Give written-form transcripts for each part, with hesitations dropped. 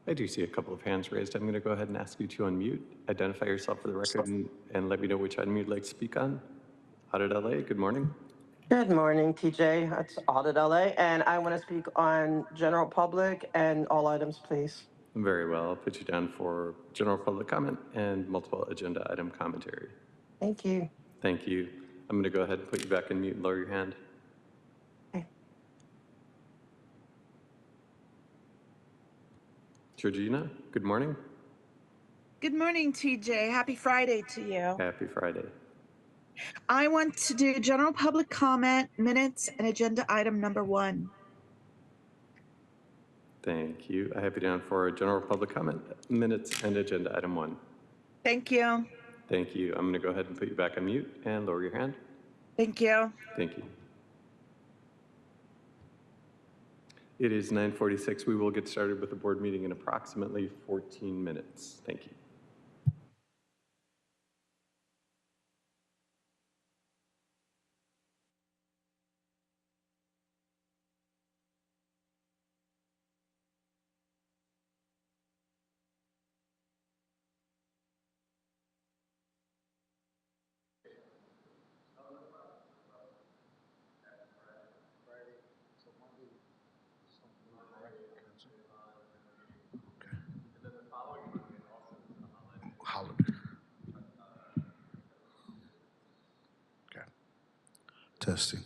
I do see a couple of hands raised. I'm going to go ahead and ask you to unmute, identify yourself for the record, and let me know which item you'd like to speak on. Audit LA, good morning. Good morning, TJ. It's Audit LA, and I want to speak on general public and all items, please. Very well. I'll put you down for general public comment and multiple agenda item commentary. Thank you. Thank you. I'm going to go ahead and put you back in mute and lower your hand. Okay. Georgina, good morning. Good morning, TJ. Happy Friday to you. Happy Friday. I want to do general public comment, minutes, and agenda item number 1. Thank you. I have you down for general public comment, minutes, and agenda item 1. Thank you. Thank you. I'm going to go ahead and put you back on mute and lower your hand. Thank you. Thank you. It is 9:46. We will get started with the board meeting in approximately 14 minutes. Thank you. Holiday. Okay. Testing.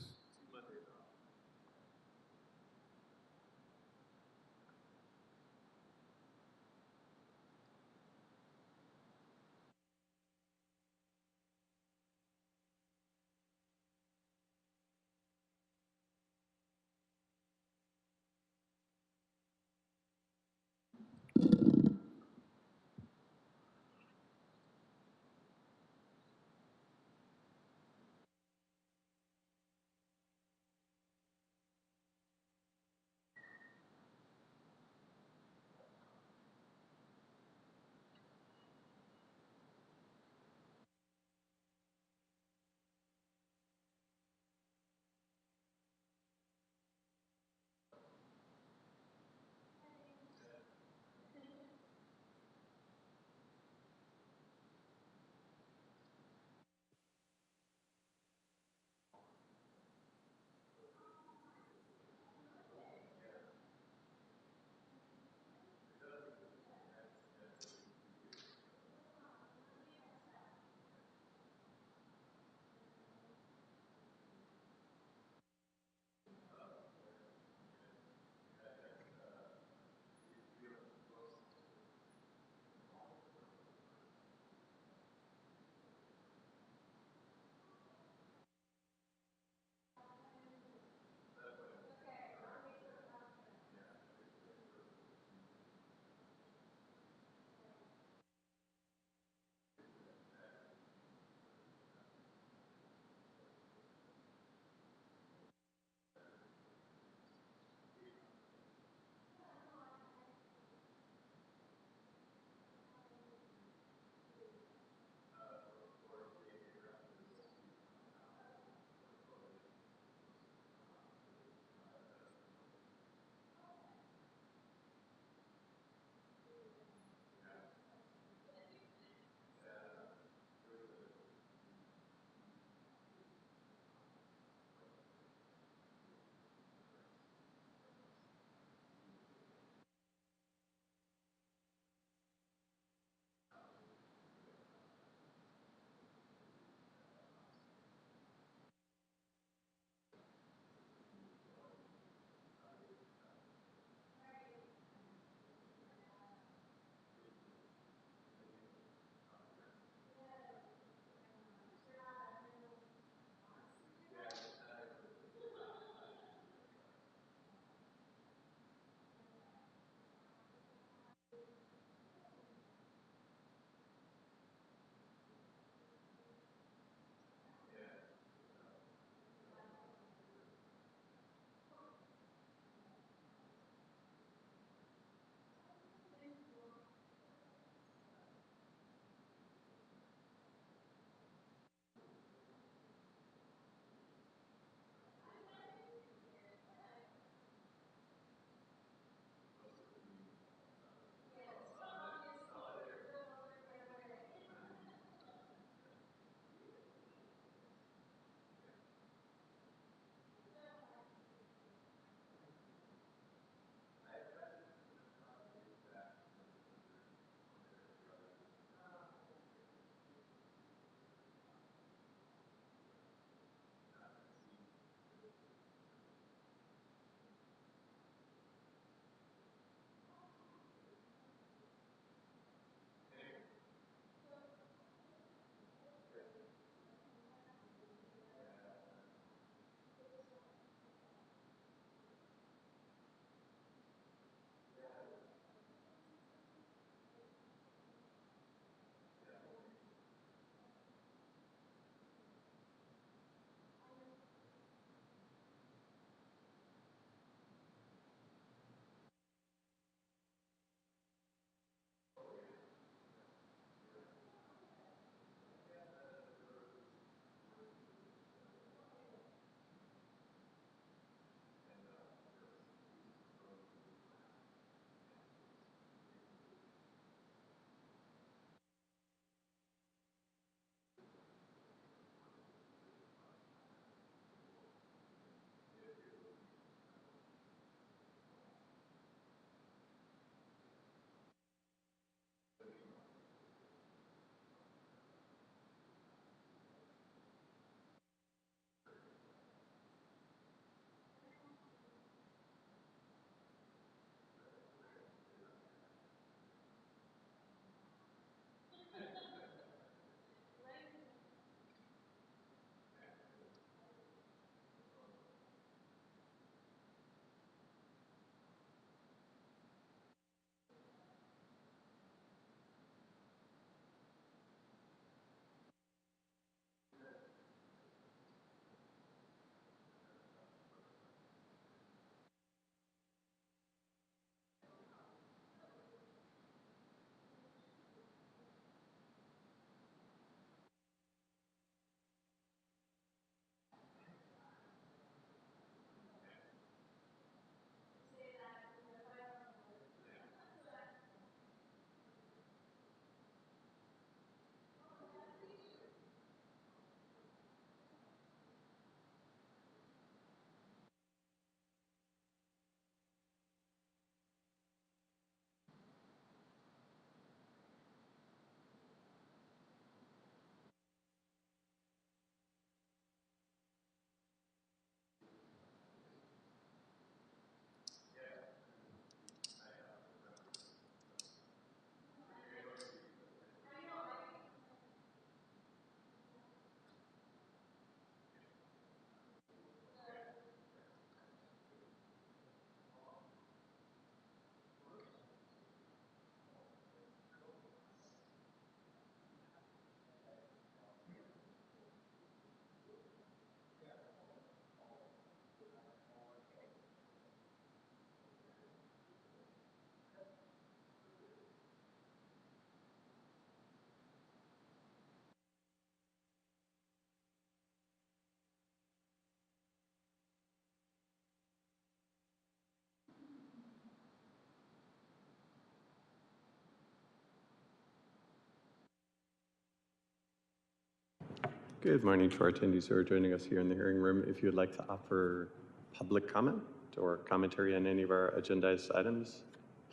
Good morning to our attendees who are joining us here in the hearing room. If you'd like to offer public comment or commentary on any of our agendized items,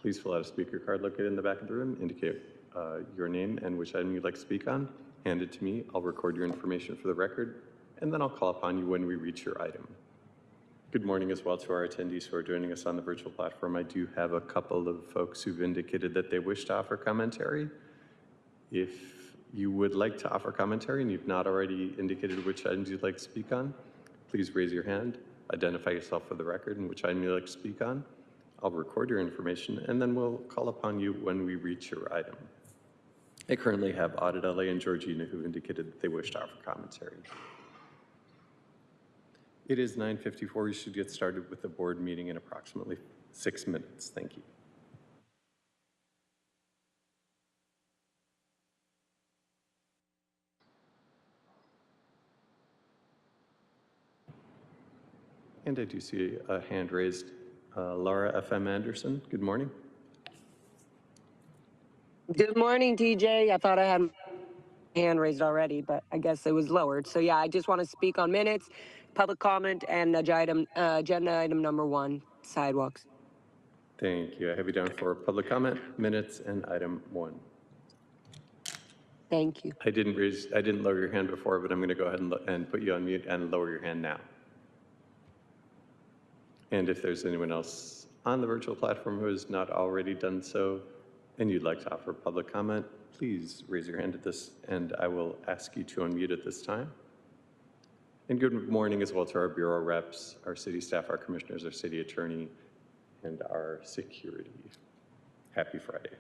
please fill out a speaker card located in the back of the room. Indicate your name and which item you'd like to speak on. Hand it to me. I'll record your information for the record, and then I'll call upon you when we reach your item. Good morning as well to our attendees who are joining us on the virtual platform. I do have a couple of folks who've indicated that they wish to offer commentary. If you would like to offer commentary and you've not already indicated which items you'd like to speak on, please raise your hand, identify yourself for the record and which item you'd like to speak on. I'll record your information and then we'll call upon you when we reach your item. I currently have Audit LA and Georgina who indicated that they wish to offer commentary. It is 9:54. We should get started with the board meeting in approximately 6 minutes. Thank you. And I do see a hand raised. Laura F.M. Anderson, good morning. Good morning, TJ. I thought I had my hand raised already, but I guess it was lowered. So yeah, I just want to speak on minutes, public comment, and agenda item number 1, sidewalks. Thank you. I have you down for public comment, minutes, and item 1. Thank you. I didn't lower your hand before, but I'm going to go ahead and put you on mute and lower your hand now. And if there's anyone else on the virtual platform who has not already done so, and you'd like to offer public comment, please raise your hand at this, and I will ask you to unmute at this time. And good morning as well to our bureau reps, our city staff, our commissioners, our city attorney, and our security. Happy Friday.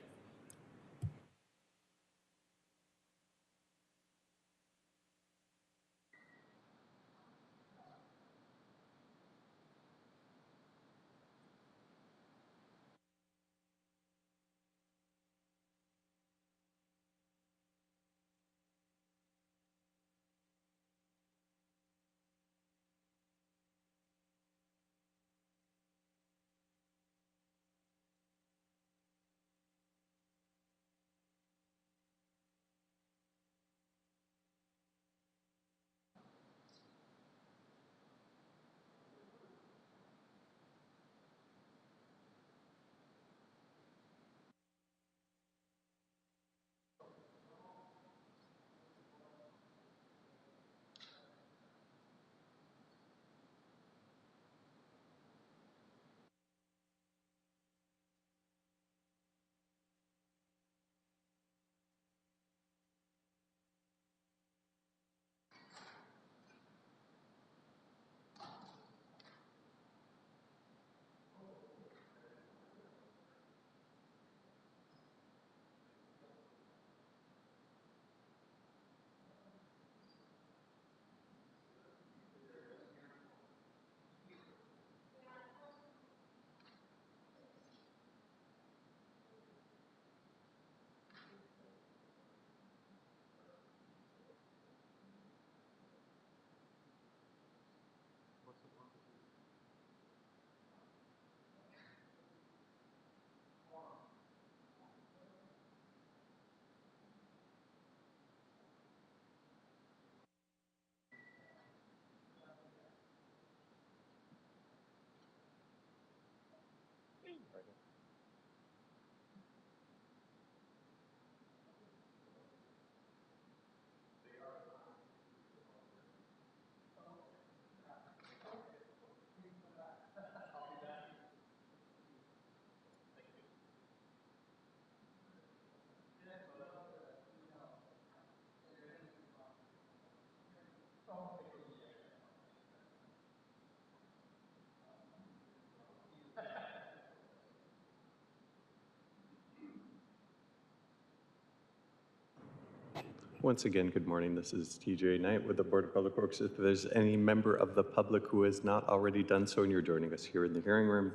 Once again, good morning. This is TJ Knight with the Board of Public Works. If there's any member of the public who has not already done so and you're joining us here in the hearing room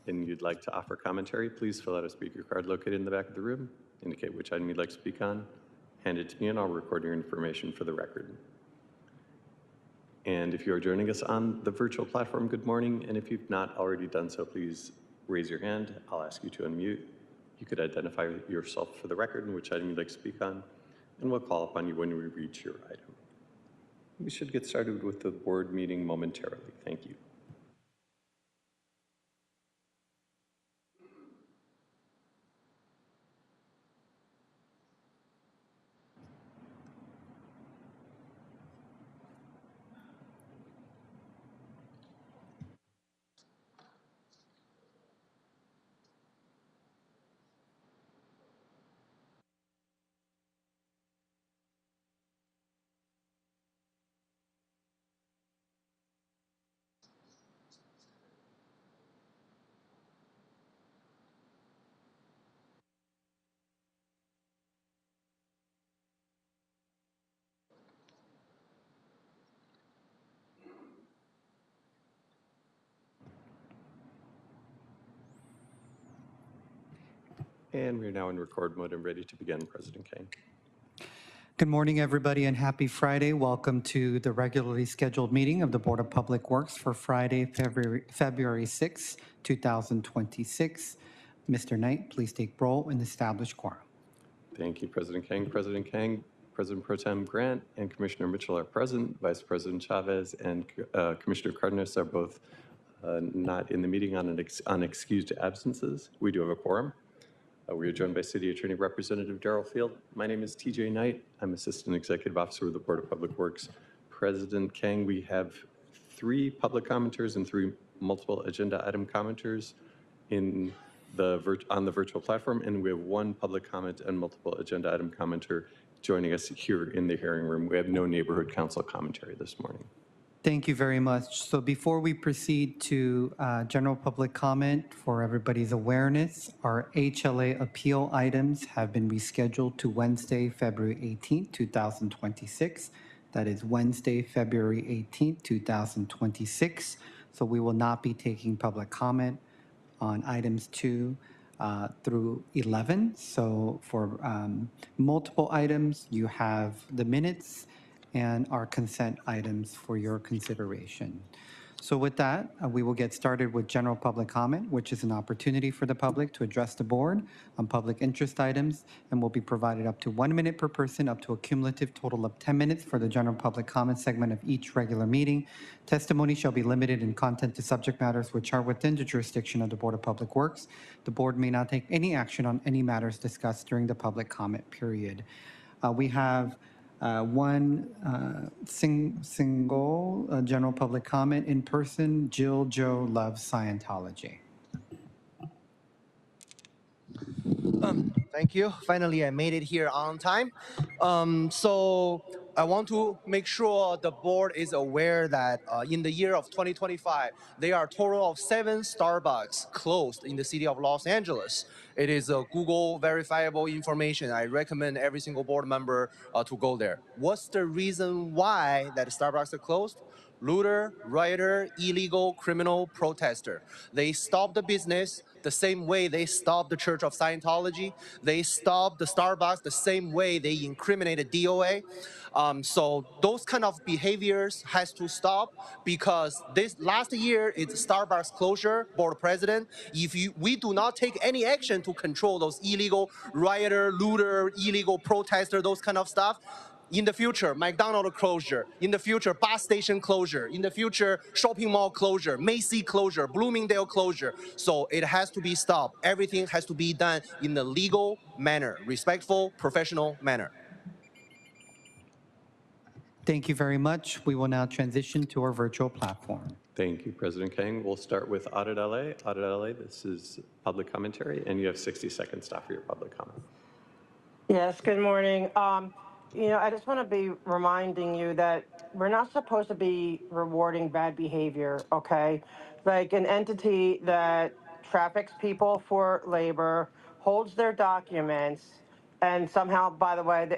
and you'd like to offer commentary, please fill out a speaker card located in the back of the room. Indicate which item you'd like to speak on. Hand it to me and I'll record your information for the record. And if you are joining us on the virtual platform, good morning. And if you've not already done so, please raise your hand. I'll ask you to unmute. You could identify yourself for the record and which item you'd like to speak on, and we'll call upon you when we reach your item. We should get started with the board meeting momentarily. Thank you. And we're now in record mode and ready to begin, President Kang. Good morning, everybody, and happy Friday. Welcome to the regularly scheduled meeting of the Board of Public Works for Friday, February 6, 2026. Mr. Knight, please take roll and establish quorum. Thank you, President Kang. President Kang, President Pro Tem Grant, and Commissioner Mitchell are present. Vice President Chavez and Commissioner Cardenas are both not in the meeting on excused absences. We do have a quorum. We are joined by City Attorney Representative Darrell Field. My name is TJ Knight. I'm Assistant Executive Officer with the Board of Public Works. President Kang, we have 3 public commenters and 3 multiple agenda item commenters on the virtual platform, and we have 1 public comment and multiple agenda item commenter joining us here in the hearing room. We have no neighborhood council commentary this morning. Thank you very much. So before we proceed to general public comment, for everybody's awareness, our HLA appeal items have been rescheduled to Wednesday, February 18th, 2026. That is Wednesday, February 18th, 2026. So we will not be taking public comment on items 2 through 11. So for multiple items, you have the minutes and our consent items for your consideration. So with that, we will get started with general public comment, which is an opportunity for the public to address the board on public interest items, and will be provided up to 1 minute per person, up to a cumulative total of 10 minutes for the general public comment segment of each regular meeting. Testimony shall be limited in content to subject matters which are within the jurisdiction of the Board of Public Works. The board may not take any action on any matters discussed during the public comment period. We have one single general public comment in person. Jill Joe loves Scientology. Thank you. Finally, I made it here on time. So I want to make sure the board is aware that in the year of 2025, there are a total of 7 Starbucks closed in the city of Los Angeles. It is Google verifiable information. I recommend every single board member to go there. What's the reason why that Starbucks are closed? Looter, rioter, illegal, criminal, protester. They stopped the business the same way they stopped the Church of Scientology. They stopped the Starbucks the same way they incriminated DOA. So those kind of behaviors has to stop, because this last year it's Starbucks closure, board president. If we do not take any action to control those illegal rioter, looter, illegal protester, those kind of stuff, in the future, McDonald's closure. In the future, bus station closure. In the future, shopping mall closure, Macy closure, Bloomingdale closure. So it has to be stopped. Everything has to be done in a legal manner, respectful, professional manner. Thank you very much. We will now transition to our virtual platform. Thank you, President Kang. We'll start with Audit LA. Audit LA, this is public commentary, and you have 60 seconds to offer your public comment. Yes, good morning. I just want to be reminding you that we're not supposed to be rewarding bad behavior, okay? Like an entity that traffics people for labor, holds their documents, and somehow, by the way,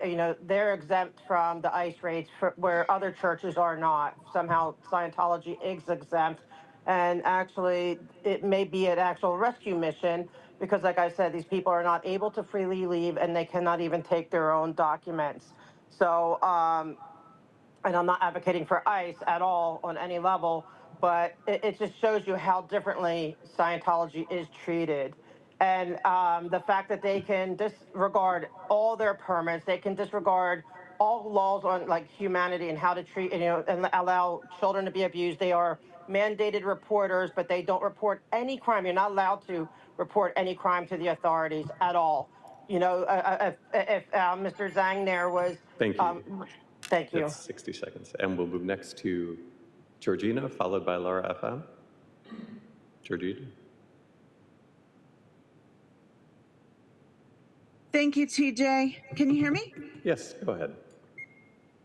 they're exempt from the ICE rates where other churches are not. Somehow Scientology is exempt. And actually, it may be an actual rescue mission, because like I said, these people are not able to freely leave, and they cannot even take their own documents. So, and I'm not advocating for ICE at all on any level, but it just shows you how differently Scientology is treated. And the fact that they can disregard all their permits, they can disregard all laws on like humanity and how to treat, and allow children to be abused. They are mandated reporters, but they don't report any crime. You're not allowed to report any crime to the authorities at all. If Mr. Zhang there was, Thank you. thank you. That's 60 seconds. And we'll move next to Georgina, followed by Laura FM. Georgina. Thank you, TJ. Can you hear me? Yes, go ahead.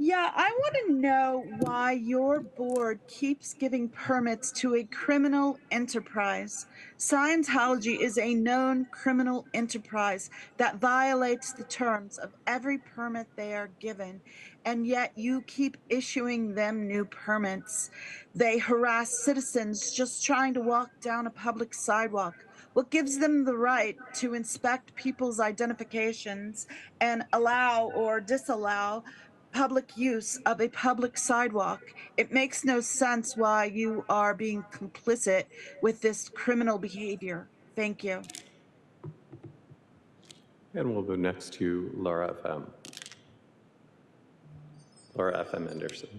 Yeah, I want to know why your board keeps giving permits to a criminal enterprise. Scientology is a known criminal enterprise that violates the terms of every permit they are given, and yet you keep issuing them new permits. They harass citizens just trying to walk down a public sidewalk. What gives them the right to inspect people's identifications and allow or disallow public use of a public sidewalk? It makes no sense why you are being complicit with this criminal behavior. Thank you. And we'll go next to Laura FM. Laura FM Anderson.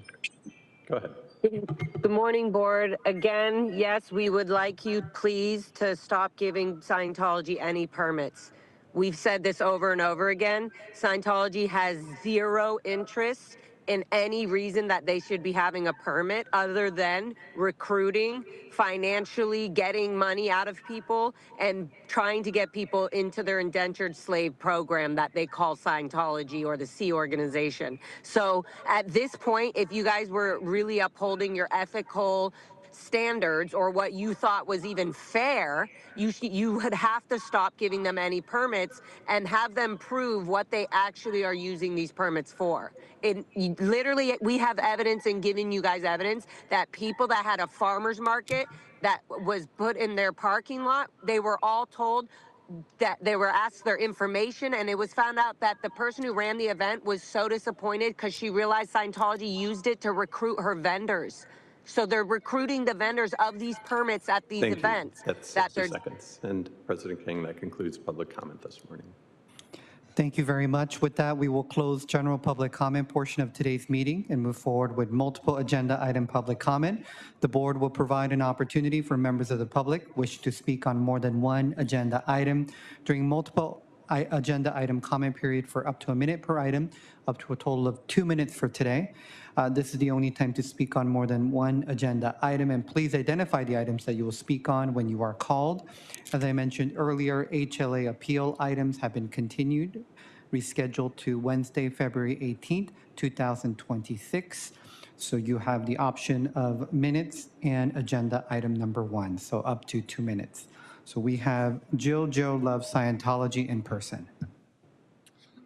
Go ahead. Good morning, board. Again, yes, we would like you please to stop giving Scientology any permits. We've said this over and over again. Scientology has zero interest in any reason that they should be having a permit other than recruiting, financially getting money out of people, and trying to get people into their indentured slave program that they call Scientology or the Sea Organization. So at this point, if you guys were really upholding your ethical standards or what you thought was even fair, you would have to stop giving them any permits and have them prove what they actually are using these permits for. Literally, we have evidence and giving you guys evidence that people that had a farmer's market that was put in their parking lot, they were all told that they were asked their information, and it was found out that the person who ran the event was so disappointed because she realized Scientology used it to recruit her vendors. So they're recruiting the vendors of these permits at these Thank events. you. That's 60 seconds. And President King, that concludes public comment this morning. Thank you very much. With that, we will close general public comment portion of today's meeting and move forward with multiple agenda item public comment. The board will provide an opportunity for members of the public wish to speak on more than one agenda item during multiple agenda item comment period for up to a minute per item, up to a total of 2 minutes for today. This is the only time to speak on more than one agenda item, and please identify the items that you will speak on when you are called. As I mentioned earlier, HLA appeal items have been continued, rescheduled to Wednesday, February 18th, 2026. So you have the option of minutes and agenda item number 1, so up to 2 minutes. So we have Jill Joe Loves Scientology in person.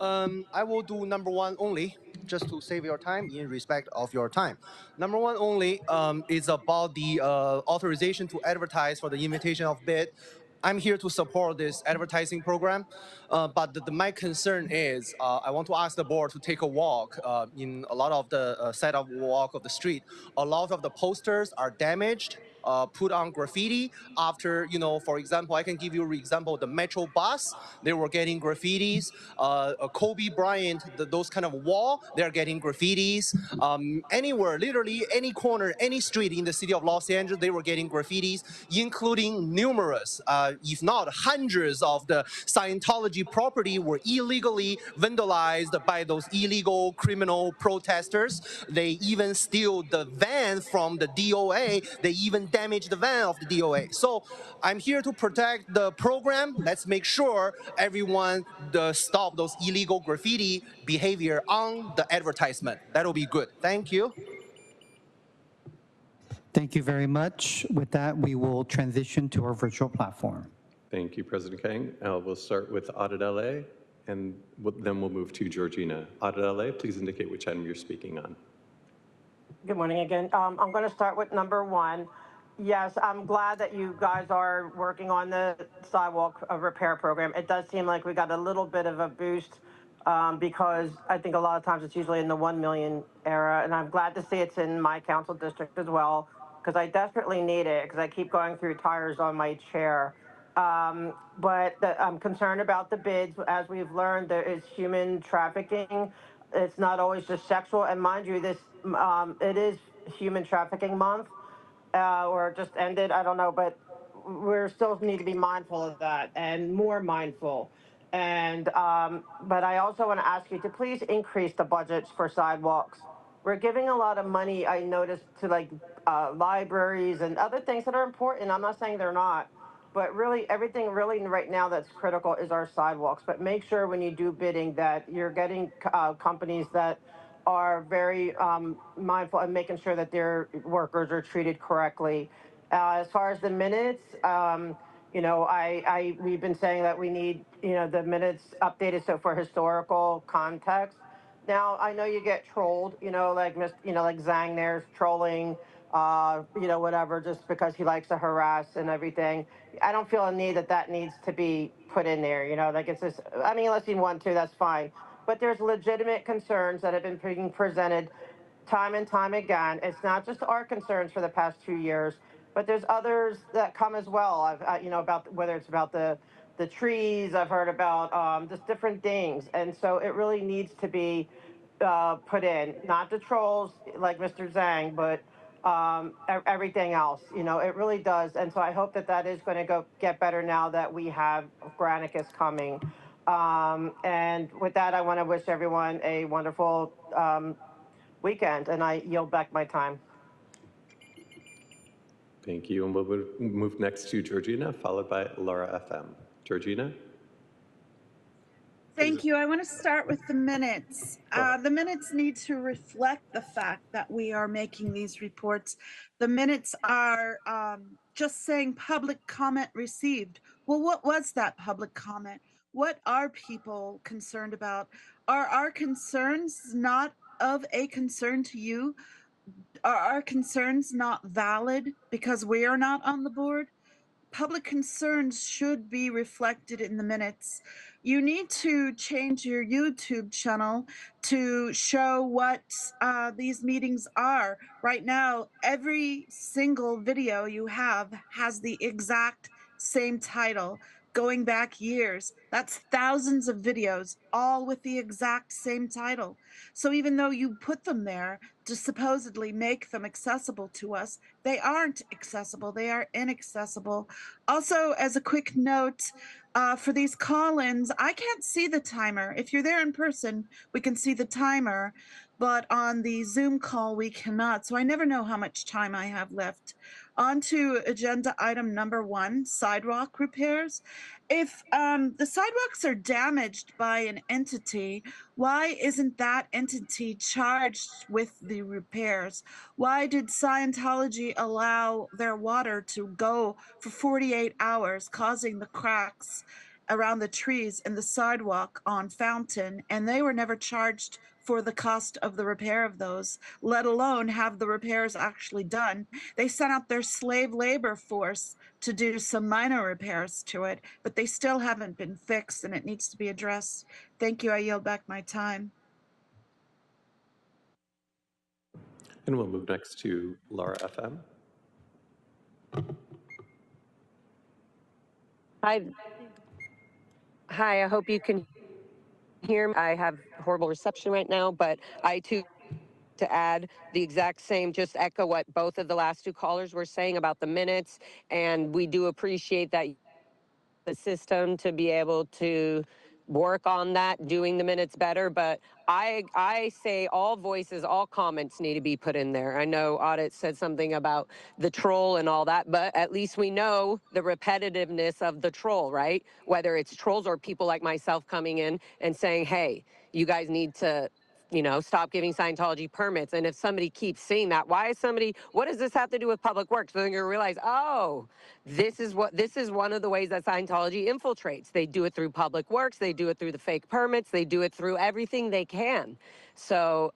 I will do number 1 only, just to save your time in respect of your time. Number 1 only is about the authorization to advertise for the invitation of bid. I'm here to support this advertising program, but my concern is I want to ask the board to take a walk in a lot of the set of walk of the street. A lot of the posters are damaged, put on graffiti after, for example, I can give you an example, the Metro bus, they were getting graffitis, Kobe Bryant, those kind of wall, they're getting graffitis, anywhere, literally any corner, any street in the city of Los Angeles, they were getting graffitis, including numerous, if not hundreds of the Scientology property were illegally vandalized by those illegal criminal protesters. They even steal the van from the DOA. They even damage the van of the DOA. So I'm here to protect the program. Let's make sure everyone stop those illegal graffiti behavior on the advertisement. That'll be good. Thank you. Thank you very much. With that, we will transition to our virtual platform. Thank you, President King. We'll start with Audit LA, and then we'll move to Georgina. Audit LA, please indicate which item you're speaking on. Good morning again. I'm going to start with number 1. Yes, I'm glad that you guys are working on the sidewalk repair program. It does seem like we got a little bit of a boost because I think a lot of times it's usually in the 1 million era, and I'm glad to see it's in my council district as well because I desperately need it because I keep going through tires on my chair. But I'm concerned about the bids. As we've learned, there is human trafficking it's not always just sexual. And mind you, this it is Human Trafficking Month, or just ended. I don't know, but we're still need to be mindful of that and more mindful. And but I also want to ask you to please increase the budgets for sidewalks. We're giving a lot of money, I noticed, to like libraries and other things that are important. I'm not saying they're not, but really everything really right now that's critical is our sidewalks. But make sure when you do bidding that you're getting companies that are very mindful and making sure that their workers are treated correctly. As far as the minutes, you know, we've been saying that we need, you know, the minutes updated so for historical context. Now I know you get trolled, you know, like you know, like Zhang there's trolling, you know, whatever, just because he likes to harass and everything. I don't feel a need that that needs to be put in there, you know, like it's just. I mean, unless you want to, that's fine. But there's legitimate concerns that have been being presented time and time again. It's not just our concerns for the past 2 years, but there's others that come as well. I've, you know, about whether it's about the trees. I've heard about just different things, and so it really needs to be put in, not the trolls like Mr. Zhang, but everything else. You know, it really does, and so I hope that that is going to go get better now that we have Granicus coming. And with that, I want to wish everyone a wonderful weekend, and I yield back my time. Thank you. And we'll move next to Georgina, followed by Laura FM. Georgina? Thank you. I want to start with the minutes. The minutes need to reflect the fact that we are making these reports. The minutes are just saying public comment received. Well, what was that public comment? What are people concerned about? Are our concerns not of a concern to you? Are our concerns not valid because we are not on the board? Public concerns should be reflected in the minutes. You need to change your YouTube channel to show what these meetings are. Right now, every single video you have has the exact same title going back years. That's thousands of videos, all with the exact same title. So even though you put them there to supposedly make them accessible to us, they aren't accessible, they are inaccessible. Also, as a quick note, for these call-ins, I can't see the timer. If you're there in person, we can see the timer, but on the Zoom call, we cannot. So I never know how much time I have left. On to agenda item number 1, sidewalk repairs. If the sidewalks are damaged by an entity, why isn't that entity charged with the repairs? Why did Scientology allow their water to go for 48 hours, causing the cracks around the trees in the sidewalk on Fountain, and they were never charged for the cost of the repair of those, let alone have the repairs actually done? They sent out their slave labor force to do some minor repairs to it, but they still haven't been fixed, and it needs to be addressed. Thank you. I yield back my time. And we'll move next to Laura FM. Hi. Hi, I hope you can hear me. I have horrible reception right now, but I too to add the exact same, just echo what both of the last 2 callers were saying about the minutes. And we do appreciate that the system to be able to work on that, doing the minutes better. But I say all voices, all comments need to be put in there. I know Audit said something about the troll and all that, but at least we know the repetitiveness of the troll, right? Whether it's trolls or people like myself coming in and saying, hey, you guys need to, you know, stop giving Scientology permits. And if somebody keeps seeing that, why is somebody, what does this have to do with public works? Then you're gonna realize, oh, this is one of the ways that Scientology infiltrates. They do it through public works, they do it through the fake permits, they do it through everything they can. So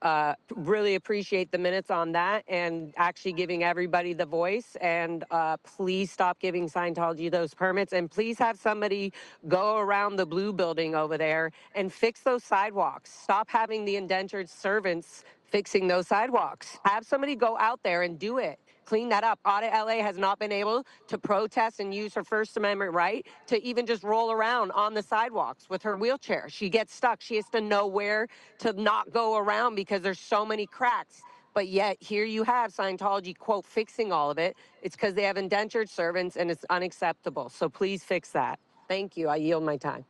really appreciate the minutes on that and actually giving everybody the voice. And please stop giving Scientology those permits, and please have somebody go around the blue building over there and fix those sidewalks. Stop having the indentured servants fixing those sidewalks. Have somebody go out there and do it. clean that up. Audit LA has not been able to protest and use her First Amendment right to even just roll around on the sidewalks with her wheelchair. She gets stuck. She has to know where to not go around because there's so many cracks. But yet here you have Scientology, quote, fixing all of it. It's because they have indentured servants and it's unacceptable. So please fix that. Thank you. I yield my time.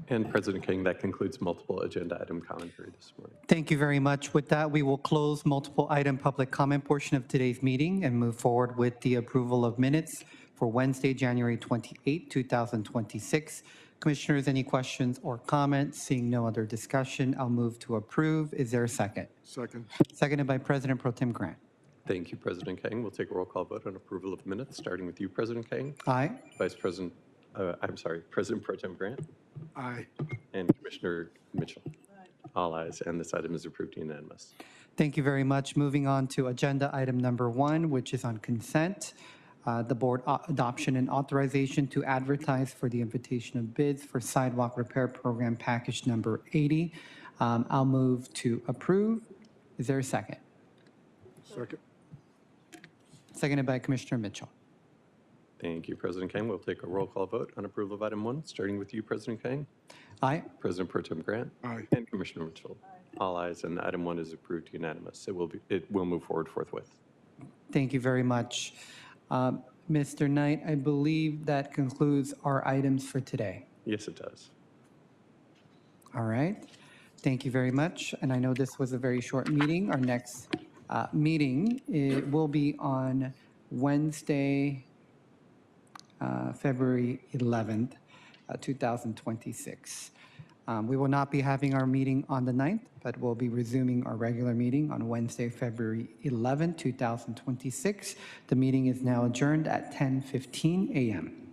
And President King, that concludes multiple agenda item commentary this morning. Thank you very much. With that, we will close multiple item public comment portion of today's meeting and move forward with the approval of minutes for Wednesday, January 28, 2026. Commissioners, any questions or comments? Seeing no other discussion, I'll move to approve. Is there a second? Second. Seconded by President Pro Tem Grant. Thank you, President King. We'll take a roll call vote on approval of minutes, starting with you, President King, Aye. President Pro Tem Grant, Aye. and Commissioner Mitchell. All ayes, and this item is approved unanimous. Thank you very much. Moving on to agenda item number 1, which is on consent. The board adoption and authorization to advertise for the invitation of bids for sidewalk repair program package number 80. I'll move to approve. Is there a second? Second. Seconded by Commissioner Mitchell. Thank you, President King. We'll take a roll call vote on approval of item 1, starting with you, President King, Aye. President Pro Tem Grant, Aye. and Commissioner Mitchell. All ayes, and item 1 is approved unanimous. It will move forward forthwith. Thank you very much. Mr. Knight, I believe that concludes our items for today. Yes, it does. All right. Thank you very much. And I know this was a very short meeting. Our next meeting will be on Wednesday, February 11th, 2026. We will not be having our meeting on the 9th, but we'll be resuming our regular meeting on Wednesday, February 11th, 2026. The meeting is now adjourned at 10:15 a.m.